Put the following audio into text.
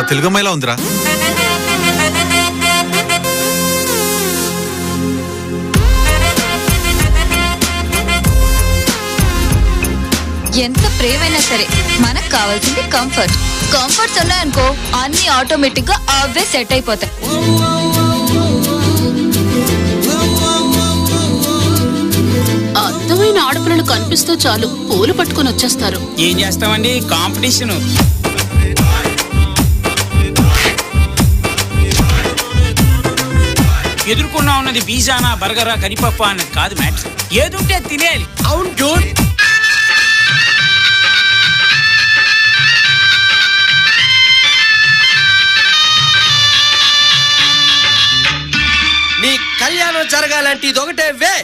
తెలుగు అమ్మాయిలా ఉందిరా. ఎంత ప్రేమైనా సరే మనకు కావాల్సింది కంఫర్ట్. కంఫర్ట్స్ ఉన్నాయనుకో అన్ని ఆటోమేటిక్ గా అవే సెట్ అయిపోతాయి. అందమైన ఆడపిల్లలు కనిపిస్తే చాలు పూలు పట్టుకుని వచ్చేస్తారు. ఏం చేస్తామండి, కాంపిటీషన్. ఎదుర్కొన్నా ఉన్నది పిజ్జానా, బర్గరా, కరిపప్ప అన్నది కాదు మ్యాటర్. ఏదుంటే తినేయాలి. అవును జూడ్. నీ కళ్యాణం జరగాలంటే ఇది ఒకటే వే.